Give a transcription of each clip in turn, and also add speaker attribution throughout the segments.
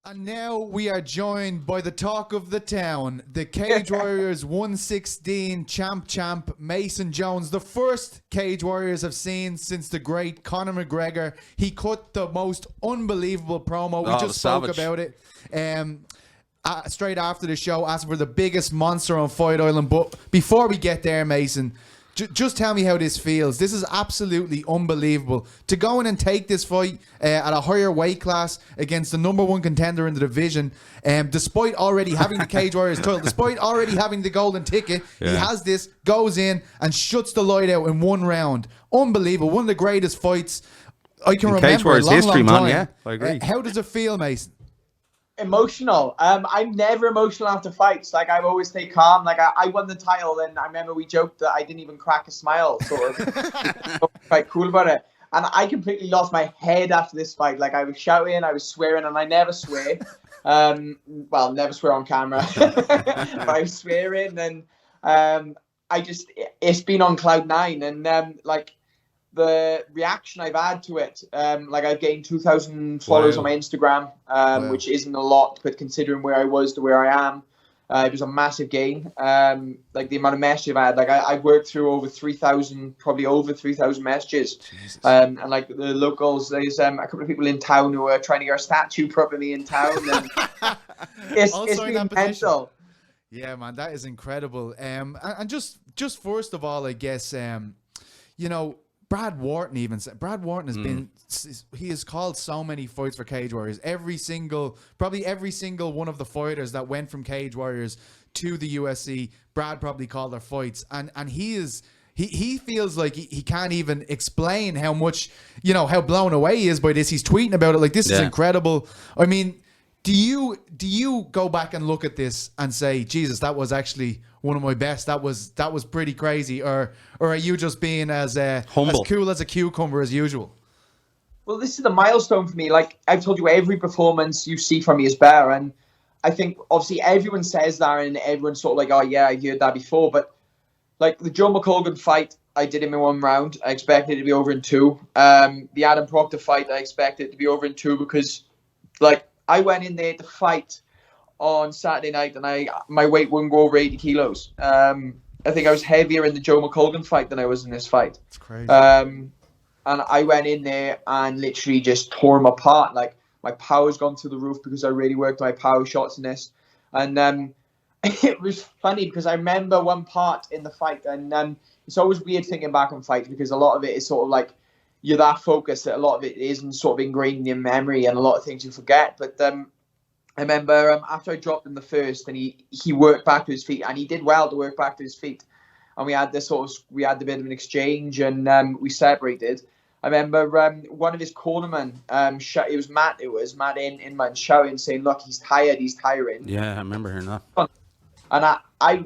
Speaker 1: And now we are joined by the talk of the town, the Cage Warriors 116 champ Mason Jones, the first Cage Warriors have seen since the great Conor McGregor. He cut the most unbelievable promo. We just spoke about it. Straight after the show, asking for the biggest monster on Fight Island. But before we get there, Mason, just tell me how this feels. This is absolutely unbelievable. To go in and take this fight at a higher weight class against the number one contender in the division, despite already having the Cage Warriors title, despite already having the golden ticket, he has this, goes in and shuts the light out in one round. Unbelievable. One of the greatest fights I can remember.
Speaker 2: Cage Warriors history, man. Yeah, I agree.
Speaker 1: How does it feel, Mason?
Speaker 3: Emotional. I'm never emotional after fights. Like, I always stay calm. Like, I won the title, and I remember we joked that I didn't even crack a smile, sort of. Quite cool about it. And I completely lost my head after this fight. Like, I was shouting, I was swearing, and I never swear. Well, never swear on camera. But I was swearing, and it's been on cloud nine. And like, the reaction I've had to it, like, I've gained 2,000 followers on my Instagram, which isn't a lot, but considering where I was to where I am, it was a massive gain. Like, the amount of messages I've had, like, I worked through probably over 3,000 messages. And like, the locals, there's a couple of people in town who are trying to get a statue properly in town. And it's been mental.
Speaker 1: Yeah, man, that is incredible. And just first of all, I guess, you know, Brad Wharton even said, Brad Wharton has been, he has called so many fights for Cage Warriors. Probably every single one of the fighters that went from Cage Warriors to the UFC, Brad probably called their fights. And he feels like he can't even explain how much, you know, how blown away he is by this. He's tweeting about it like, this is incredible. I mean, do you go back and look at this and say, Jesus, that was actually one of my best? That was pretty crazy. Or are you just being as humble, as cool as a cucumber as usual?
Speaker 3: Well, this is a milestone for me. Like, I've told you, every performance you see from me is better. And I think, obviously, everyone says that, and everyone's sort of like, oh, yeah, I heard that before. But, like, the Joe McColgan fight, I did him in one round. I expected it to be over in two. The Adam Proctor fight, I expected it to be over in two because, like, I went in there to fight on Saturday night, and my weight wouldn't go over 80 kilos. I think I was heavier in the Joe McColgan fight than I was in this fight.
Speaker 1: That's crazy.
Speaker 3: And I went in there and literally just tore him apart. Like, my power's gone through the roof because I really worked my power shots in this. And it was funny because I remember one part in the fight, and it's always weird thinking back on fights because a lot of it is sort of like, you're that focused that a lot of it isn't sort of ingrained in your memory, and a lot of things you forget. But I remember after I dropped him the first, and he worked back to his feet, and he did well to work back to his feet. And we had a bit of an exchange, and we separated. I remember one of his cornermen, it was Matt Inman, shouting, saying, "Look, he's tired, he's tiring."
Speaker 2: Yeah, I remember hearing that.
Speaker 3: And I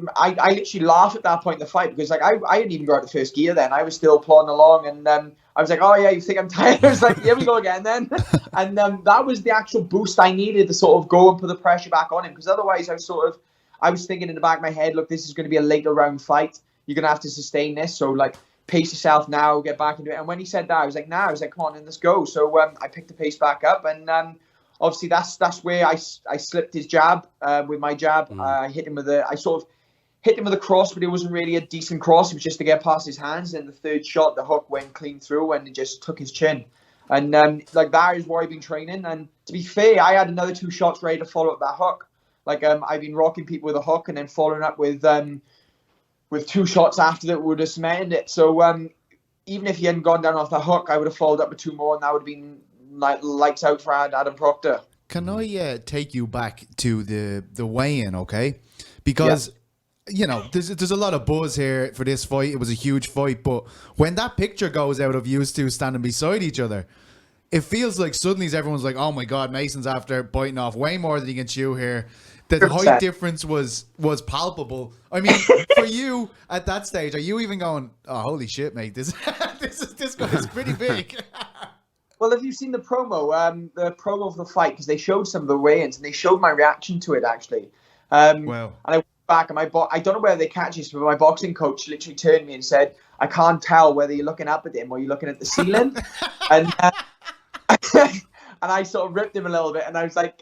Speaker 3: literally laughed at that point in the fight because, like, I didn't even go out the first gear then. I was still plodding along, and I was like, "Oh yeah, you think I'm tired?" I was like, "Here we go again then." And that was the actual boost I needed to sort of go and put the pressure back on him, because otherwise I was thinking in the back of my head, look, this is going to be a later round fight. You're going to have to sustain this. So, like, pace yourself now, get back into it. And when he said that, I was like, come on, then let's go. So I picked the pace back up, and obviously that's where I slipped his jab with my jab. I hit him with a cross, but it wasn't really a decent cross. It was just to get past his hands. And the third shot, the hook went clean through, and it just took his chin. And like, that is where I've been training. And to be fair, I had another 2 shots ready to follow up that hook. Like, I've been rocking people with a hook and then following up with 2 shots after that would have cemented it. So even if he hadn't gone down off the hook, I would have followed up with 2 more, and that would have been like lights out for Adam Proctor.
Speaker 1: Can I take you back to the weigh-in, okay? Because you know, there's a lot of buzz here for this fight. It was a huge fight, but when that picture goes out of you two standing beside each other, it feels like suddenly everyone's like, "Oh my God, Mason's after biting off way more than he can chew here." The height difference was palpable. I mean, for you at that stage, are you even going, "Oh, holy shit, mate, this guy's pretty big"?
Speaker 3: Well, if you've seen the promo of the fight, because they showed some of the weigh-ins, and they showed my reaction to it, actually.
Speaker 1: Wow.
Speaker 3: And I went back, and I don't know whether they catch this, but my boxing coach literally turned to me and said, "I can't tell whether you're looking up at him or you're looking at the ceiling." And I sort of ripped him a little bit, and I was like,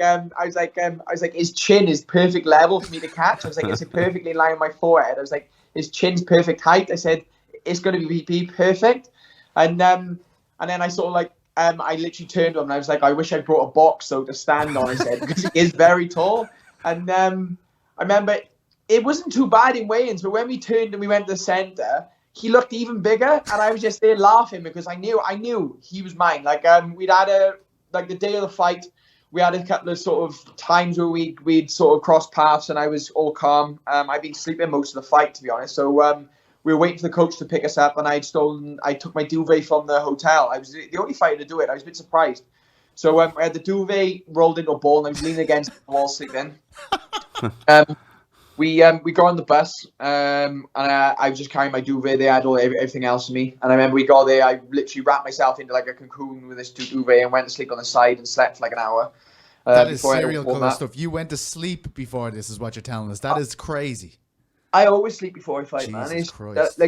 Speaker 3: his chin is perfect level for me to catch. I was like, it's perfectly in line with my forehead. I was like, his chin's perfect height. I said, it's going to be perfect. And then I sort of like, I literally turned to him and I was like, I wish I brought a box to stand on his head because he is very tall. And I remember it wasn't too bad in weigh-ins, but when we turned and we went to the centre, he looked even bigger, and I was just there laughing because I knew he was mine. Like we'd had the day of the fight, we had a couple of sort of times where we'd sort of crossed paths, and I was all calm. I'd been sleeping most of the fight, to be honest. So we were waiting for the coach to pick us up, and I took my duvet from the hotel. I was the only fighter to do it. I was a bit surprised. So I had the duvet rolled into a ball, and I was leaning against the wall sleeping. We got on the bus, and I was just carrying my duvet. They had everything else for me. And I remember we got there, I literally wrapped myself into like a cocoon with this duvet and went to sleep on the side and slept for like an hour.
Speaker 1: That is serial killer stuff. You went to sleep before this is what you're telling us. That is crazy.
Speaker 3: I always sleep before I fight,
Speaker 1: Jesus Christ.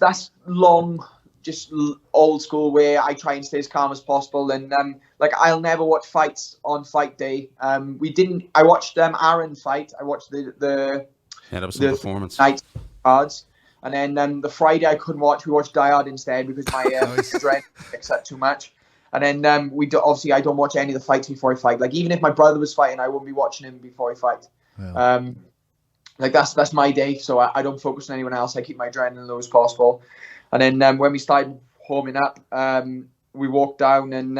Speaker 3: That's long, just old school way. I try and stay as calm as possible. And I'll never watch fights on fight day. I watched Aaron fight. I watched the
Speaker 2: that was some performance
Speaker 3: night cards, and then the Friday I couldn't watch. We watched Die Hard instead because my strength picks up too much. And then obviously I don't watch any of the fights before I fight. Like even if my brother was fighting, I wouldn't be watching him before I fight. Yeah. That's my day, so I don't focus on anyone else. I keep my adrenaline low as possible. And then when we started warming up, we walked down, and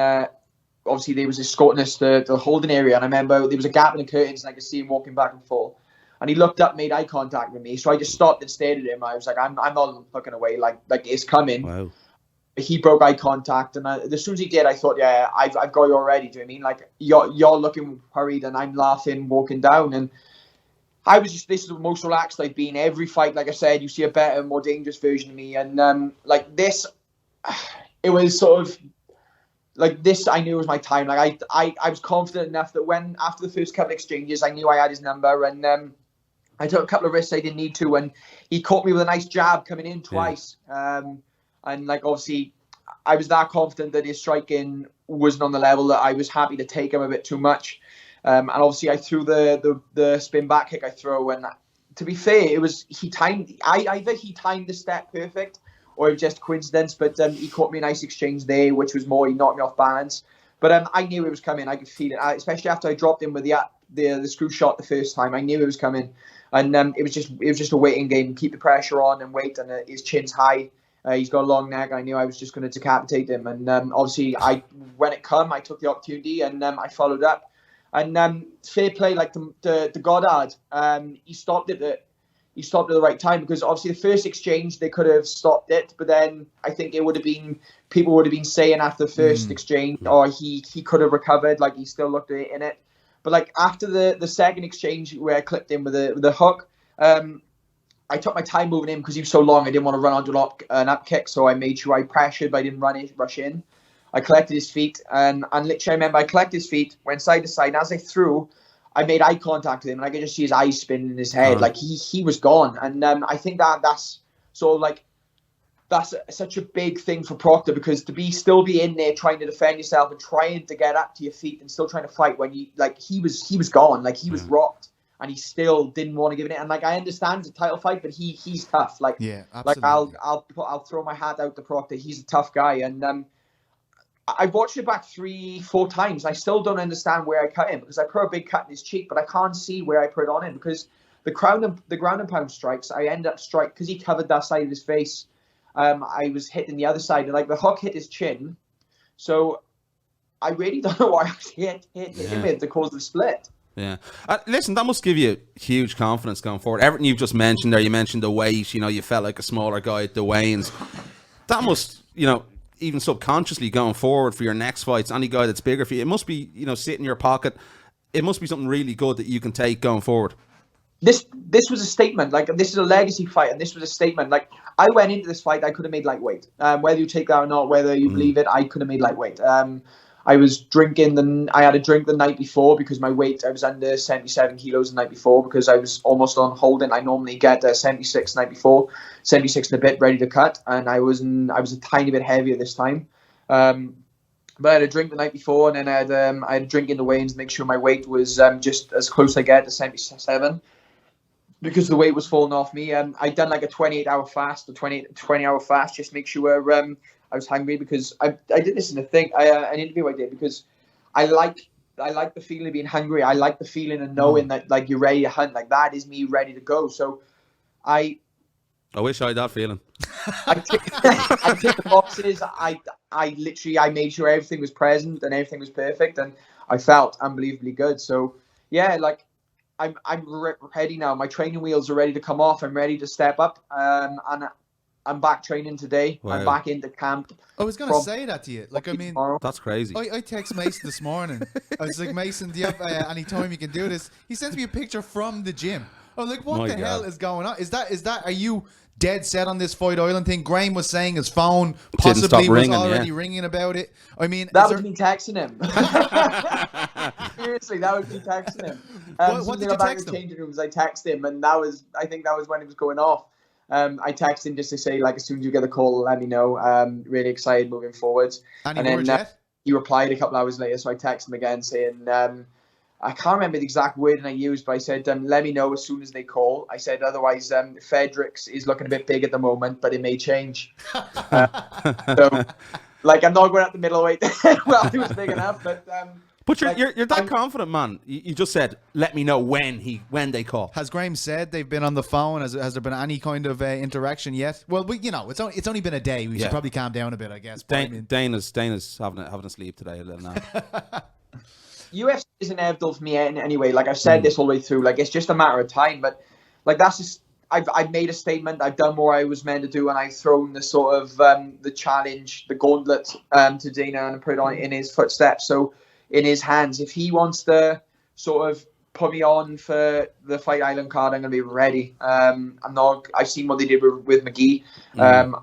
Speaker 3: obviously they was escorting us to the holding area. And I remember there was a gap in the curtains, and I could see him walking back and forth. And he looked up, made eye contact with me. So I just stopped and stared at him. I was like, I'm not looking away. Like it's coming.
Speaker 2: Wow.
Speaker 3: He broke eye contact, and as soon as he did, I thought, yeah, I've got you already. Do you know what I mean? Like you're looking worried, and I'm laughing, walking down, and I was just, this is the most relaxed I've been. Every fight, like I said, you see a better, more dangerous version of me, and like this, it was sort of like this. I knew it was my time. Like I was confident enough that when after the first couple of exchanges, I knew I had his number, and I took a couple of risks I didn't need to, and he caught me with a nice jab coming in twice. Yeah. And like obviously, I was that confident that his striking wasn't on the level that I was happy to take him a bit too much. And obviously, I threw the spin back kick I throw, and to be fair, it was either he timed the step perfect or it was just coincidence. But he caught me a nice exchange there, which was more he knocked me off balance. But I knew it was coming. I could feel it, especially after I dropped him with the screw shot the first time. I knew it was coming, and it was just a waiting game. Keep the pressure on and wait. And his chin's high. He's got a long neck. I knew I was just going to decapitate him. And obviously, when it come, I took the opportunity and I followed up. And fair play, like the Goddard, he stopped it at the right time, because obviously the first exchange they could have stopped it, but then I think people would have been saying after the first exchange, or he could have recovered, like he still looked in it. But like after the second exchange where I clipped him with the hook, I took my time moving in because he was so long. I didn't want to run onto an up kick, so I made sure I pressured, but I didn't rush in. I collected his feet, and literally I remember I collected his feet, went side to side, and as I threw, I made eye contact with him, and I could just see his eyes spinning in his head. Like he was gone. And I think that's sort of like, that's such a big thing for Proctor, because to still be in there trying to defend yourself and trying to get up to your feet and still trying to fight when he was gone, like he was rocked, and he still didn't want to give it. And like I understand it's a title fight, but he's tough. Like yeah, absolutely. Like I'll throw my hat out to Proctor. He's a tough guy, and I watched it back 3-4 times. I still don't understand where I cut him, because I put a big cut in his cheek, but I can't see where I put it on him, because the ground and pound strikes, I end up because he covered that side of his face. I was hitting the other side, and like the hook hit his chin. So I really don't know why I hit him with to cause the split.
Speaker 2: Yeah. Listen, that must give you huge confidence going forward. Everything you've just mentioned there, you mentioned the weight, you felt like a smaller guy at the weigh-ins. That must, even subconsciously going forward for your next fights, any guy that's bigger for you, it must be, sit in your pocket. It must be something really good that you can take going forward.
Speaker 3: This was a statement. Like, this is a legacy fight, and this was a statement. Like, I went into this fight, I could have made lightweight. Whether you take that or not, whether you believe it, I could have made lightweight. I was drinking I had a drink the night before because my weight, I was under 77 kilos the night before, because I was almost on holding. I normally get 76 the night before, 76 and a bit ready to cut, and I was a tiny bit heavier this time. But I had a drink the night before, and then I had a drink in the weigh-ins to make sure my weight was just as close as I get to 77. Because the weight was falling off me. I'd done like a 28-hour fast, a 20-hour fast, just to make sure I was hungry. Because I did this in an interview I did, because I like the feeling of being hungry. I like the feeling of knowing that like you're ready to hunt. Like that is me ready to go. So I
Speaker 2: wish I had that feeling.
Speaker 3: I ticked the boxes. I made sure everything was present and everything was perfect, and I felt unbelievably good. So yeah, like I'm ready now. My training wheels are ready to come off. I'm ready to step up. And I'm back training today.
Speaker 2: Wow.
Speaker 3: I'm back into camp.
Speaker 1: I was gonna say that to you. Like, I mean,
Speaker 3: tomorrow.
Speaker 2: That's crazy.
Speaker 1: I text Mason this morning. I was like, Mason, do you have any time you can do this? He sends me a picture from the gym. I'm like, what the hell is going on? Is that? Are you dead set on this Fight Island thing? Graham was saying his phone possibly was already ringing about it. I mean,
Speaker 3: that was me texting him. Seriously, that was me texting him.
Speaker 1: What did you text him?
Speaker 3: Changing rooms, I texted him, and I think that was when it was going off. I texted him just to say, like, as soon as you get a call, let me know. Really excited moving forwards.
Speaker 1: And then
Speaker 3: he replied a couple hours later, so I texted him again saying, I can't remember the exact wording I used, but I said, let me know as soon as they call. I said, otherwise, Fredericks is looking a bit big at the moment, but it may change. So, like, I'm not going out the middleweight. Well, it was big enough, but...
Speaker 2: But you're that confident, man. You just said, let me know when they call.
Speaker 1: Has Graham said they've been on the phone? Has there been any kind of interaction yet? Well, it's only been a day. We should probably calm down a bit, I guess.
Speaker 2: Dana's having a sleep today, a little nap.
Speaker 3: UFC is inevitable for me anyway. Like I've said this all the way through. Like it's just a matter of time. But like that's just I've made a statement. I've done what I was meant to do, and I've thrown the sort of the challenge, the gauntlet to Dana, and put it on in his footsteps. So in his hands, if he wants to sort of put me on for the Fight Island card, I'm gonna be ready. I've seen what they did with McGee, and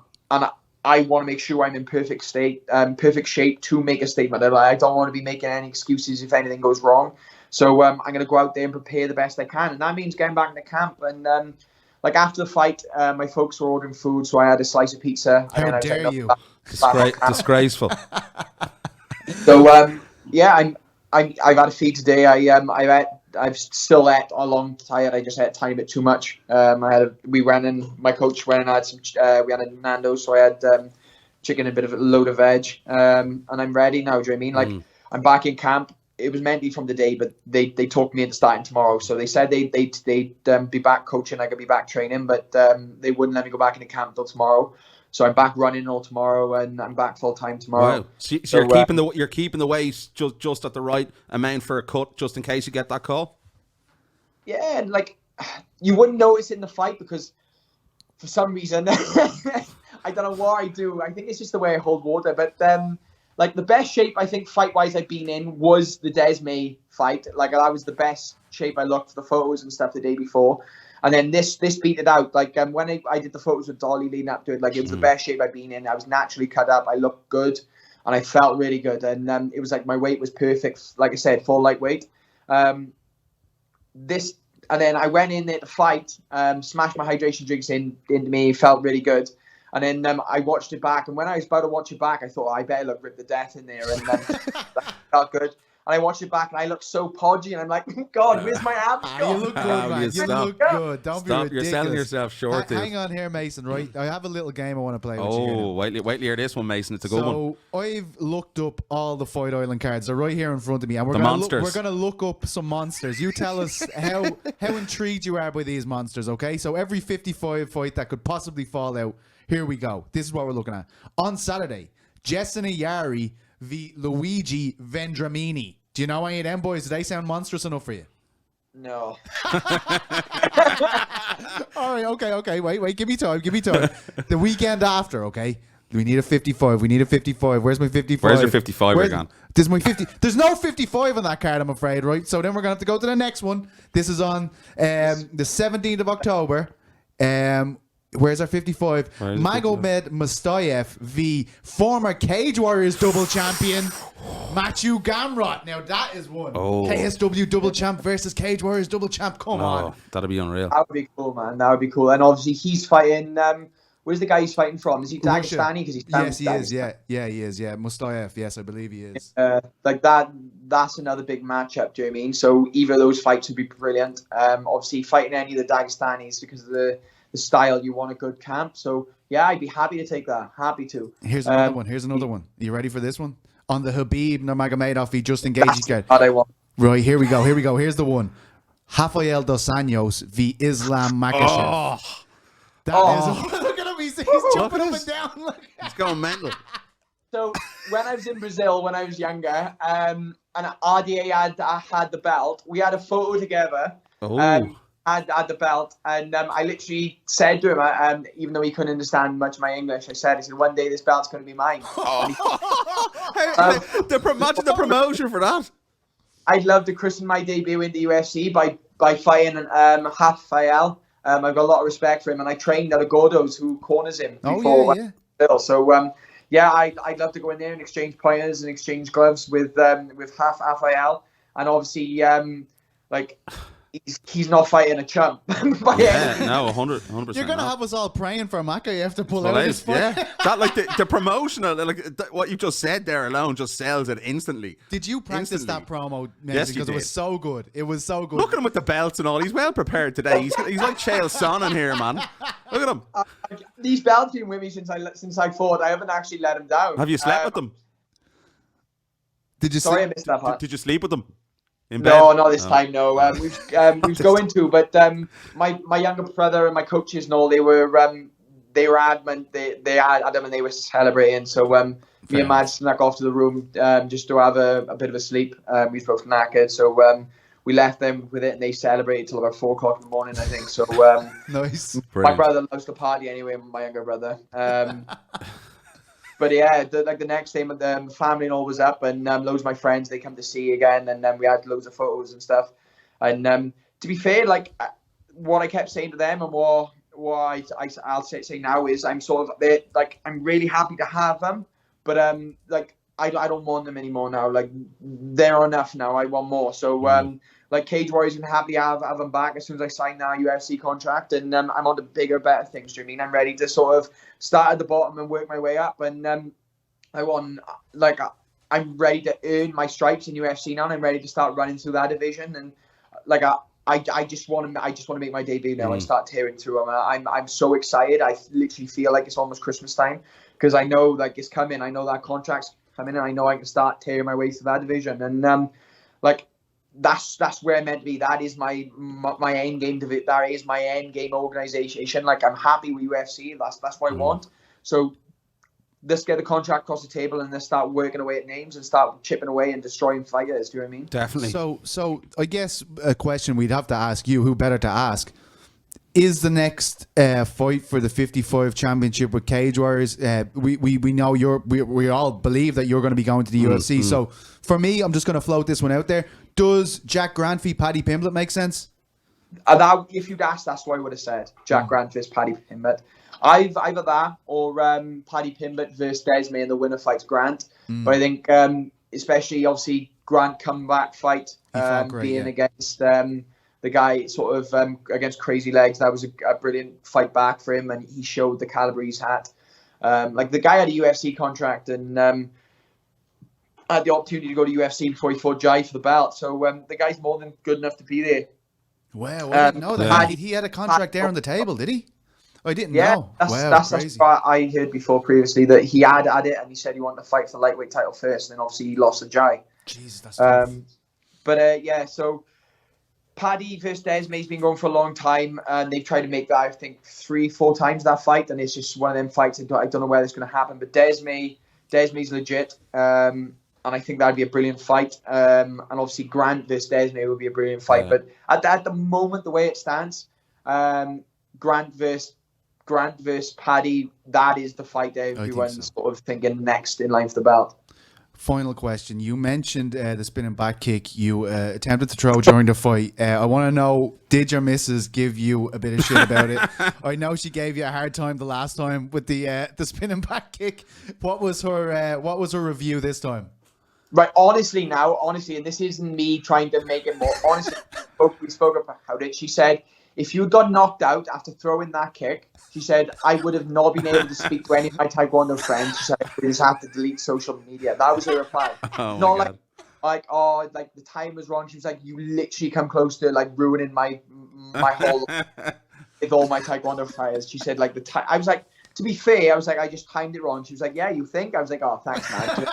Speaker 3: I want to make sure I'm in perfect shape to make a statement. I don't want to be making any excuses if anything goes wrong. So I'm going to go out there and prepare the best I can, and that means getting back into camp. And like after the fight, my folks were ordering food, so I had a slice of pizza.
Speaker 1: How dare you?
Speaker 2: Disgraceful.
Speaker 3: So yeah, I've had a feed today. I've still ate a long tired. I just ate a tiny bit too much. My coach went and had some. We had a Nando's, so I had chicken, a bit of a load of veg, and I'm ready now. Do you know what I mean? Like I'm back in camp. It was meant to be from the day, but they talked me into starting tomorrow. So they said they'd be back coaching. I could be back training, but they wouldn't let me go back into camp until tomorrow. So I'm back running all tomorrow, and I'm back full time tomorrow.
Speaker 2: Wow! So you're keeping the weight just at the right amount for a cut, just in case you get that call.
Speaker 3: Yeah, and like you wouldn't notice in the fight because for some reason I don't know what I do. I think it's just the way I hold water. But like the best shape I think fight wise I've been in was the Desmay fight. Like that was the best shape I looked for the photos and stuff the day before. And then this beat it out. Like when I did the photos with Dolly leading up to it, like it was the best shape I've been in. I was naturally cut up. I looked good, and I felt really good. And it was like my weight was perfect. Like I said, full lightweight. And then I went in there to fight, smashed my hydration drinks into me, felt really good. And then I watched it back, and when I was about to watch it back, I thought, I better look rip the death in there, and that felt good. And I watched it back, and I looked so podgy, and I'm like, God, where's my abs gone?
Speaker 1: You look good, man. You look good. Don't be ridiculous.
Speaker 2: You're selling yourself short.
Speaker 1: Hang on here, Mason, right? I have a little game I want to play with you.
Speaker 2: Oh, wait till you hear this one, Mason. It's a good one.
Speaker 1: So I've looked up all the Fight Island cards. They're right here in front of me, and we're going to look up some monsters. You tell us how intrigued you are by these monsters, okay? So every 55 fight that could possibly fall out, here we go. This is what we're looking at. On Saturday, Jessin Ayari v. Luigi Vendramini. Do you know any of them boys? Do they sound monstrous enough for you?
Speaker 3: No.
Speaker 1: All right, okay. Wait. Give me time. The weekend after, okay? We need a 55. Where's my 55?
Speaker 2: Where's your 55 again?
Speaker 1: There's my 50. There's no 55 on that card, I'm afraid, right? So then we're going to have to go to the next one. This is on the 17th of October. Where's our 55? Magomed Mustayev v. former Cage Warriors double champion Matthew Gamrot. Now that is one. KSW double champ versus Cage Warriors double champ. Come on.
Speaker 2: That'd be unreal.
Speaker 3: That would be cool, man. That would be cool. And obviously he's fighting where's the guy he's fighting from? Is he
Speaker 1: Russia.
Speaker 3: Dagestani? Because he's
Speaker 1: Yes, he is.
Speaker 3: Dagestani.
Speaker 1: Yeah, he is. Yeah, Mustayev. Yes, I believe he is.
Speaker 3: Like that's another big matchup. Do you know what I mean? So either of those fights would be brilliant. Obviously fighting any of the Dagestanis because of the style, you want a good camp. So yeah, I'd be happy to take that. Happy to.
Speaker 1: Here's another one. Here's another one. Are you ready for this one? On the Habib Nurmagomedov v Justin Gaethje card.
Speaker 3: What I want.
Speaker 1: Right, here we go. Here's the one. Rafael dos Anjos v Islam Makhachev. Look at him. He's jumping up and down. Look.
Speaker 2: He's going mental.
Speaker 3: So when I was in Brazil when I was younger, and RDA had the belt, we had a photo together. Had the belt, and I literally said to him, even though he couldn't understand much of my English, I said, one day this belt's going to be mine.
Speaker 2: Imagine the promotion for that.
Speaker 3: I'd love to christen my debut in the UFC by fighting Rafael. I've got a lot of respect for him, and I trained at a Gordo's who corners him before. So I'd love to go in there and exchange pointers and exchange gloves with Rafael, and obviously he's not fighting a chump.
Speaker 2: No, 100%.
Speaker 1: You're gonna have us all praying for Makhachev to pull out of this fight.
Speaker 2: Yeah, that like the promotional, what you just said there alone just sells it instantly.
Speaker 1: Did you practice that promo?
Speaker 2: Yes,
Speaker 1: because it was so good. It was so good.
Speaker 2: Look at him with the belts and all. He's well prepared today. He's like Chael Sonnen here, man. Look at him.
Speaker 3: These belts been with me since I fought. I haven't actually let him down.
Speaker 2: Have you slept with them?
Speaker 1: Did you?
Speaker 3: Sorry, I missed that part.
Speaker 2: Did you sleep with them?
Speaker 3: No, not this time. No, we was going to, but my younger brother and my coaches and all, they were adamant. They had Adam and they were celebrating. So me and Matt snuck off to the room just to have a bit of a sleep. We was both knackered, so we left them with it, and they celebrated till about 4 o'clock in the morning, I think. So
Speaker 1: nice.
Speaker 3: My brother loves to party anyway. My younger brother. But yeah, the next day, the family and all was up, and loads of my friends, they come to see again, and we had loads of photos and stuff. And to be fair, like what I kept saying to them, and what I'll say now is, I'm sort of I'm really happy to have them, but I don't want them anymore now. Like they're enough now. I want more. So Cage Warriors can happily have them back as soon as I sign that UFC contract, and I'm on to bigger, better things. Do you know what I mean? I'm ready to sort of start at the bottom and work my way up, and I'm ready to earn my stripes in UFC now, and I'm ready to start running through that division, and I just want to make my debut now and start tearing through them. I'm so excited. I literally feel like it's almost Christmas time because I know it's coming. I know that contract's coming, and I know I can start tearing my way through that division, and that's where I'm meant to be. That is my end game. That is my end game organization. Like I'm happy with UFC. That's what I want. So let's get the contract across the table and let's start working away at names and start chipping away and destroying fighters. Do you know what I mean?
Speaker 2: Definitely.
Speaker 1: So I guess a question we'd have to ask you, who better to ask, is the next fight for the 55 championship with Cage Warriors? We know we all believe that you're going to be going to the UFC. So for me, I'm just going to float this one out there. Does Jack Grant v Paddy Pimblett make sense?
Speaker 3: If you'd asked, that's what I would have said. Jack Grant versus Paddy Pimblett. Either that or Paddy Pimblett versus Desmay, and the winner fights Grant. But I think, especially obviously Grant comeback fight, against the guy sort of against Crazy Legs, that was a brilliant fight back for him, and he showed the caliber he's had. The guy had a UFC contract and had the opportunity to go to UFC before he fought Jai for the belt. So the guy's more than good enough to be there.
Speaker 1: Wow, I didn't know that. He had a contract there on the table, did he? I didn't know.
Speaker 3: That's what I heard before previously, that he had it and he said he wanted to fight for the lightweight title first, and then obviously he lost to Jai.
Speaker 1: Jeez, that's tough.
Speaker 3: So Paddy versus Desmay's been going for a long time, and they've tried to make that, I think, 3-4 times that fight, and it's just one of them fights. I don't know where it's going to happen, but Desmay's legit, and I think that'd be a brilliant fight. And obviously Grant versus Desmay would be a brilliant fight, but at the moment, the way it stands, Grant versus Paddy, that is the fight that everyone's sort of thinking next in line for the belt.
Speaker 1: Final question. You mentioned the spinning back kick you attempted to throw during the fight. I want to know, did your missus give you a bit of shit about it? I know she gave you a hard time the last time with the spinning back kick. What was her review this time?
Speaker 3: Right, honestly, and this isn't me trying to make it more honestly. We spoke about it. She said if you'd got knocked out after throwing that kick, she said, I would have not been able to speak to any of my Taekwondo friends. She said, I just have to delete social media. That was her reply.
Speaker 2: Oh
Speaker 3: Not
Speaker 2: my God.
Speaker 3: like, oh, like the time was wrong. She was like, you literally come close to like ruining my whole with all my Taekwondo fires. She said, like, I was like, to be fair, I was like, I just timed it wrong. She was like, yeah, you think? I was like, oh, thanks, man.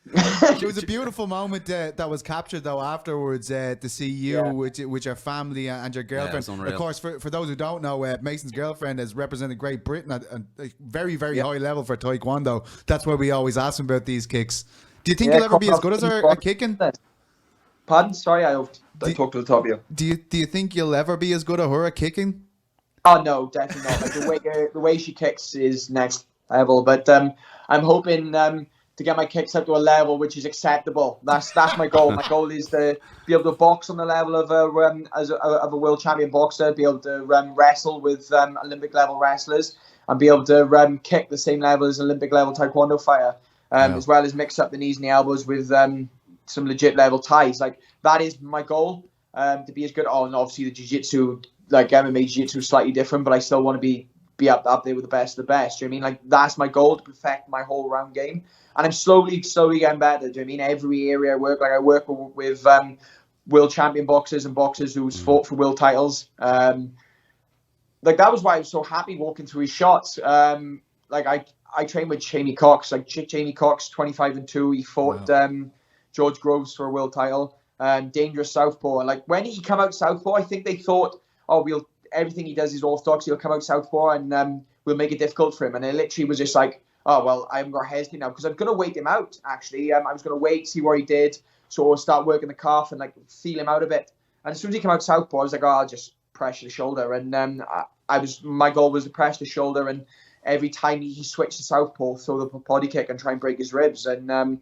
Speaker 1: It was a beautiful moment that was captured though afterwards to see you with your family and your girlfriend.
Speaker 2: unreal.
Speaker 1: Of course, for those who don't know, Mason's girlfriend has represented Great Britain at a very, very high level for Taekwondo. That's why we always ask him about these kicks. Do you think you'll ever be as good as her at kicking?
Speaker 3: Pardon? Sorry, I talked to the top of you.
Speaker 1: Do you think you'll ever be as good as her at kicking?
Speaker 3: Oh no, definitely not. Like the way she kicks is next level. But I'm hoping to get my kicks up to a level which is acceptable. That's my goal. My goal is to be able to box on the level of a world champion boxer, be able to wrestle with Olympic level wrestlers, and be able to kick the same level as Olympic level Taekwondo fighter, as well as mix up the knees and the elbows with some legit level ties. Like that is my goal, to be as good. Oh, and obviously the jiu-jitsu, like MMA jiu-jitsu is slightly different, but I still want to be up there with the best of the best. Do you know what I mean? Like that's my goal, to perfect my whole round game. And I'm slowly getting better. Do you know what I mean? Every area I work, like I work with world champion boxers and boxers who's fought for world titles. Like that was why I was so happy walking through his shots. Like I trained with Jamie Cox. Like Jamie Cox, 25-2. He fought George Groves for a world title. Dangerous southpaw. And like when he came out southpaw, I think they thought, oh, everything he does is orthodox. He'll come out southpaw and we'll make it difficult for him. And it literally was just like, oh, well, I'm going to hesitate now because I'm going to wait him out, actually. I was going to wait, see what he did, so I'll start working the calf and like feel him out a bit. And as soon as he came out southpaw, I was like, oh, I'll just pressure the shoulder. And my goal was to press the shoulder, and every time he switched to southpaw, throw the body kick and try and break his ribs. And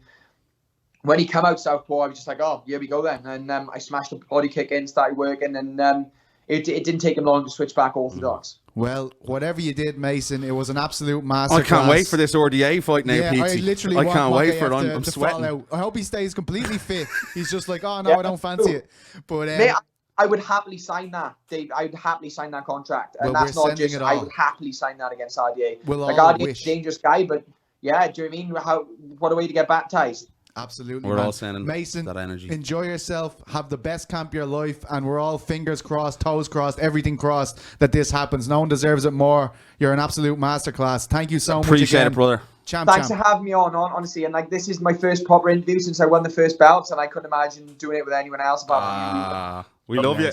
Speaker 3: when he came out southpaw, I was just like, oh, here we go then. And I smashed the body kick in, started working, and it didn't take him long to switch back orthodox.
Speaker 1: Well, whatever you did, Mason, it was an absolute masterclass.
Speaker 2: I can't wait for this RDA fight now, Pete. I can't wait for it. I'm sweating.
Speaker 1: I hope he stays completely fit. He's just like, oh, no, I don't fancy it. But
Speaker 3: mate, I would happily sign that, Dave. I would happily sign that contract. And that's not just, I would happily sign that against RDA. Like, RDA's a dangerous guy, but yeah, do you know what I mean? What a way to get baptized.
Speaker 1: Absolutely.
Speaker 2: We're all sending
Speaker 1: Mason,
Speaker 2: that energy.
Speaker 1: Enjoy yourself. Have the best camp of your life. And we're all fingers crossed, toes crossed, everything crossed that this happens. No one deserves it more. You're an absolute masterclass. Thank you so much.
Speaker 2: Appreciate it, brother.
Speaker 3: Thanks for having me on, honestly. And like, this is my first proper interview since I won the first belt, and I couldn't imagine doing it with anyone else apart from you.
Speaker 2: We love you.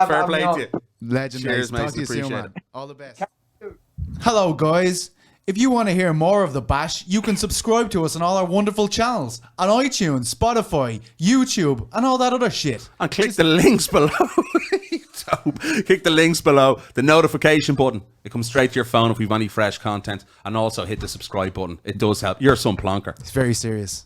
Speaker 2: Fair play to you.
Speaker 1: Legend.
Speaker 2: Cheers,
Speaker 1: Talk to you
Speaker 2: Mason.
Speaker 1: soon, man.
Speaker 2: Appreciate it.
Speaker 1: All the best. Hello, guys. If you want to hear more of The Bash, you can subscribe to us on all our wonderful channels on iTunes, Spotify, YouTube, and all that other shit.
Speaker 2: And click the links below. Click the links below. The notification button. It comes straight to your phone if we've any fresh content. And also hit the subscribe button. It does help. You're some plonker.
Speaker 1: It's very serious.